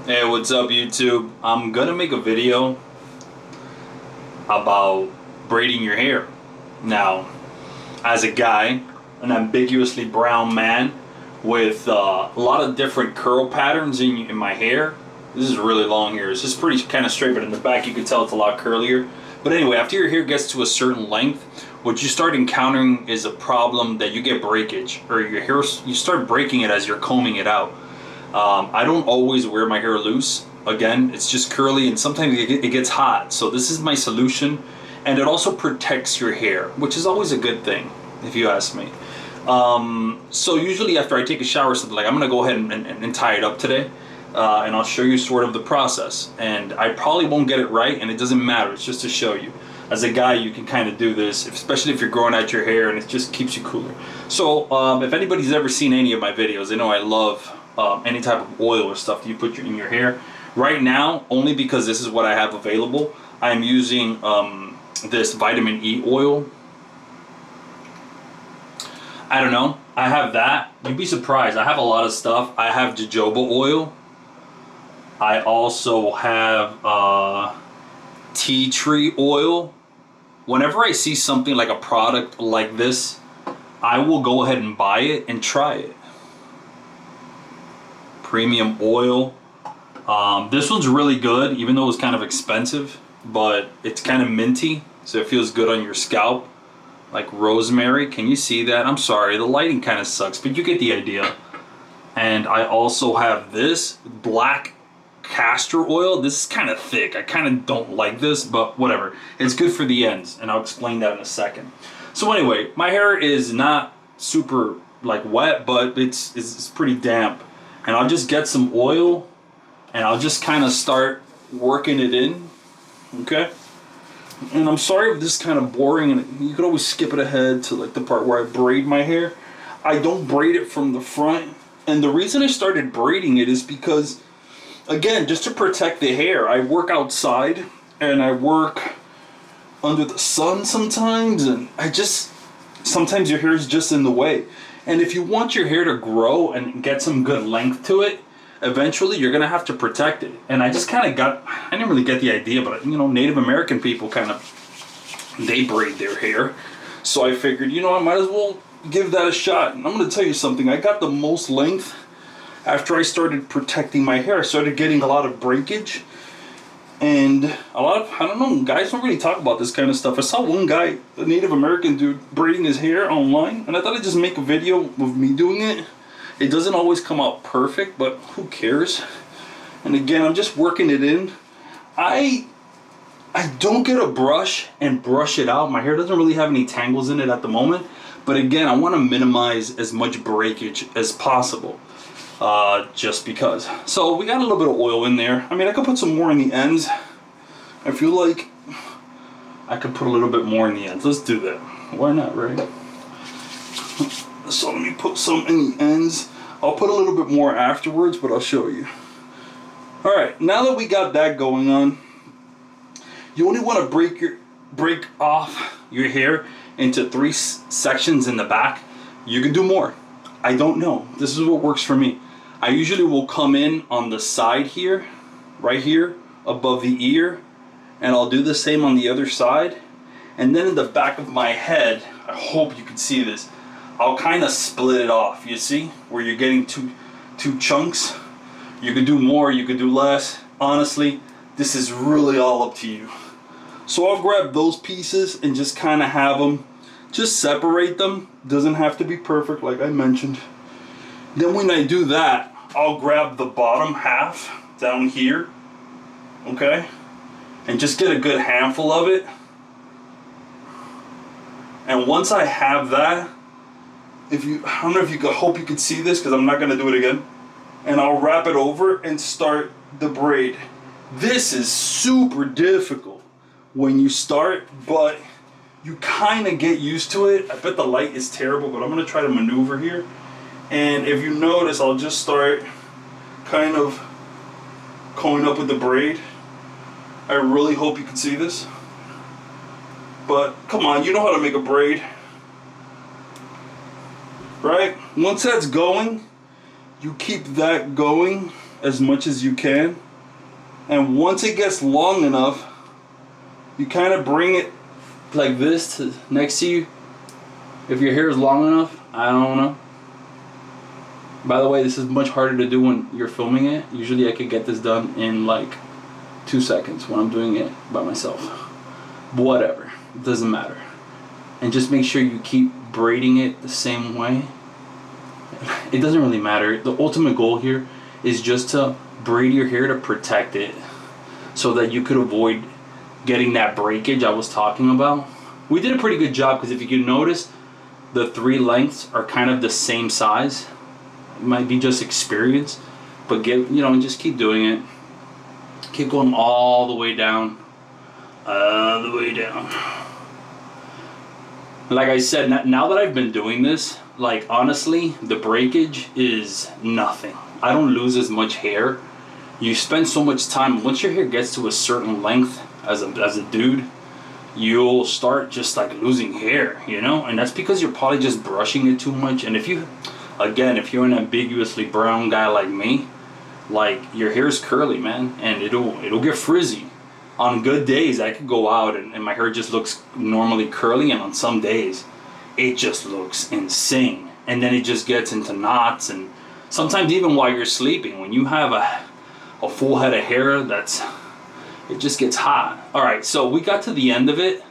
Hey, what's up YouTube? I'm gonna make a video about braiding your hair. Now, as a guy, an ambiguously brown man with a lot of different curl patterns in my hair. This is really long here. This is pretty kind of straight, but in the back you can tell it's a lot curlier. But anyway, after your hair gets to a certain length, what you start encountering is a problem that you get breakage, or your hair, you start breaking it as you're combing it out. I don't always wear my hair loose. Again, it's just curly and sometimes it gets hot. So this is my solution. And it also protects your hair, which is always a good thing, if you ask me. So usually after I take a shower or something, like I'm going to go ahead and tie it up today. And I'll show you sort of the process. And I probably won't get it right, and it doesn't matter. It's just to show you. As a guy, you can kind of do this, especially if you're growing out your hair and it just keeps you cooler. So if anybody's ever seen any of my videos, they know I love any type of oil or stuff that you put in your hair. Right now, only because this is what I have available, I'm using this vitamin E oil. I don't know. I have that. You'd be surprised. I have a lot of stuff. I have jojoba oil. I also have tea tree oil. Whenever I see something like a product like this, I will go ahead and buy it and try it. Premium oil. This one's really good, even though it's kind of expensive, but it's kind of minty, so it feels good on your scalp. Like rosemary. Can you see that? I'm sorry, the lighting kind of sucks, but you get the idea. And I also have this black castor oil. This is kind of thick. I kind of don't like this, but whatever. It's good for the ends, and I'll explain that in a second. So anyway, my hair is not super like wet, but it's pretty damp. And I'll just get some oil and I'll just kind of start working it in. Okay? And I'm sorry if this is kind of boring, and you could always skip it ahead to like the part where I braid my hair. I don't braid it from the front. And the reason I started braiding it is because, again, just to protect the hair. I work outside and I work under the sun sometimes, and sometimes your hair is just in the way. And if you want your hair to grow and get some good length to it, eventually you're gonna have to protect it. And I just kind of I didn't really get the idea, but you know, Native American people they braid their hair. So I figured, you know, I might as well give that a shot. And I'm gonna tell you something, I got the most length after I started protecting my hair. I started getting a lot of breakage. And a lot of, I don't know, guys don't really talk about this kind of stuff. I saw one guy, a Native American dude, braiding his hair online, and I thought I'd just make a video of me doing it. It doesn't always come out perfect, but who cares? And again, I'm just working it in. I don't get a brush and brush it out. My hair doesn't really have any tangles in it at the moment. But again, I want to minimize as much breakage as possible. Just because. So we got a little bit of oil in there. I mean, I could put some more in the ends. I feel like I could put a little bit more in the ends. Let's do that. Why not, right? So let me put some in the ends. I'll put a little bit more afterwards, but I'll show you. Alright, now that we got that going on, you only want to break off your hair into 3 sections in the back. You can do more. I don't know. This is what works for me. I usually will come in on the side here, right here, above the ear, and I'll do the same on the other side. And then in the back of my head, I hope you can see this, I'll kind of split it off, you see? Where you're getting two chunks. You could do more, you could do less. Honestly, this is really all up to you. So I'll grab those pieces and just kind of have them, just separate them. Doesn't have to be perfect, like I mentioned. Then when I do that, I'll grab the bottom half down here, okay? And just get a good handful of it. And once I have that, I don't know if you could, hope you can see this because I'm not gonna do it again. And I'll wrap it over and start the braid. This is super difficult when you start, but you kind of get used to it. I bet the light is terrible, but I'm gonna try to maneuver here. And if you notice, I'll just start kind of going up with the braid. I really hope you can see this. But come on, you know how to make a braid, right? Once that's going, you keep that going as much as you can. And once it gets long enough, you kind of bring it like this to next to you. If your hair is long enough, I don't know. By the way, this is much harder to do when you're filming it. Usually I could get this done in like 2 seconds when I'm doing it by myself. But whatever, it doesn't matter. And just make sure you keep braiding it the same way. It doesn't really matter. The ultimate goal here is just to braid your hair to protect it so that you could avoid getting that breakage I was talking about. We did a pretty good job because if you can notice, the 3 lengths are kind of the same size. It might be just experience, but just keep doing it. Keep going all the way down. Like I said, now that I've been doing this, like honestly, the breakage is nothing. I don't lose as much hair. You spend so much time, once your hair gets to a certain length as a dude, you'll start just like losing hair, and that's because you're probably just brushing it too much. And if you're an ambiguously brown guy like me, like your hair's curly, man, and it'll get frizzy. On good days I could go out and my hair just looks normally curly, and on some days it just looks insane, and then it just gets into knots. And sometimes even while you're sleeping, when you have a full head of hair, it just gets hot. Alright, so we got to the end of it.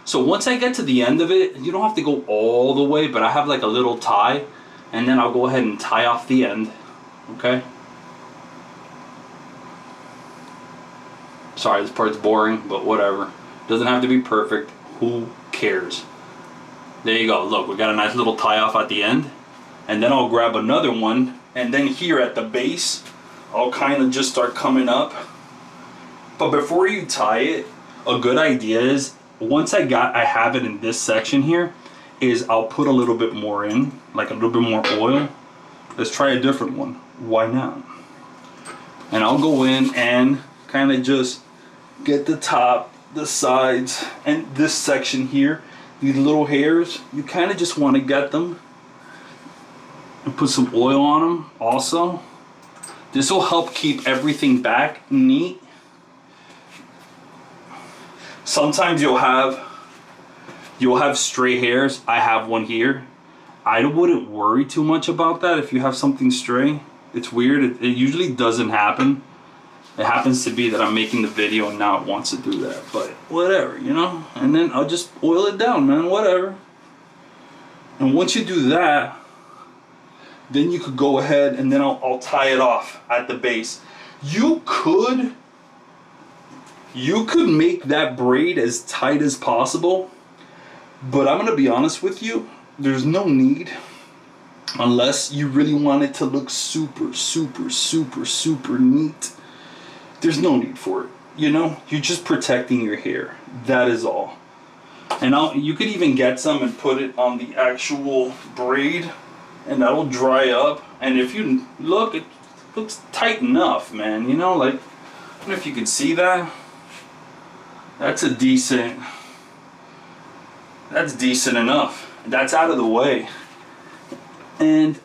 So once I get to the end of it, you don't have to go all the way, but I have like a little tie, and then I'll go ahead and tie off the end. Okay? Sorry, this part's boring, but whatever. Doesn't have to be perfect. Who cares? There you go. Look, we got a nice little tie off at the end. And then I'll grab another one, and then here at the base, I'll kind of just start coming up. But before you tie it, a good idea is, once I have it in this section here, is I'll put a little bit more in, like a little bit more oil. Let's try a different one. Why not? And I'll go in and kind of just get the top, the sides, and this section here. These little hairs, you kind of just want to get them and put some oil on them also. This will help keep everything back neat. Sometimes you'll have stray hairs. I have one here. I wouldn't worry too much about that if you have something stray. It's weird. It usually doesn't happen. It happens to be that I'm making the video and now it wants to do that. But whatever, And then I'll just oil it down, man. Whatever. And once you do that, then you could go ahead and then I'll tie it off at the base. You could make that braid as tight as possible, but I'm gonna be honest with you, there's no need, unless you really want it to look super, super, super, super neat. There's no need for it, You're just protecting your hair. That is all. And you could even get some and put it on the actual braid, and that'll dry up. And if you look, it looks tight enough, man. Like, I don't know if you can see that. That's decent enough. That's out of the way. And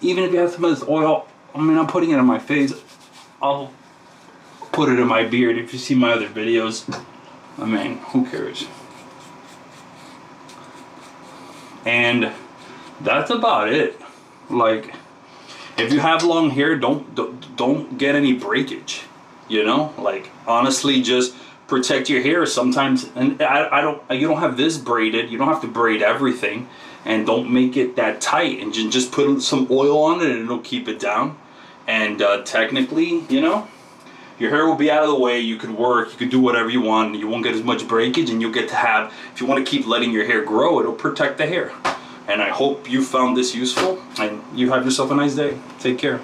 even if you have some of this oil, I'm putting it on my face. I'll put it in my beard. If you see my other videos, who cares? And that's about it. Like, if you have long hair, don't get any breakage. Like, honestly, just protect your hair sometimes. And you don't have this braided. You don't have to braid everything, and don't make it that tight. And just put some oil on it, and it'll keep it down. And technically, your hair will be out of the way. You could work. You could do whatever you want. You won't get as much breakage, and you'll get to have. If you want to keep letting your hair grow, it'll protect the hair. And I hope you found this useful, and you have yourself a nice day. Take care.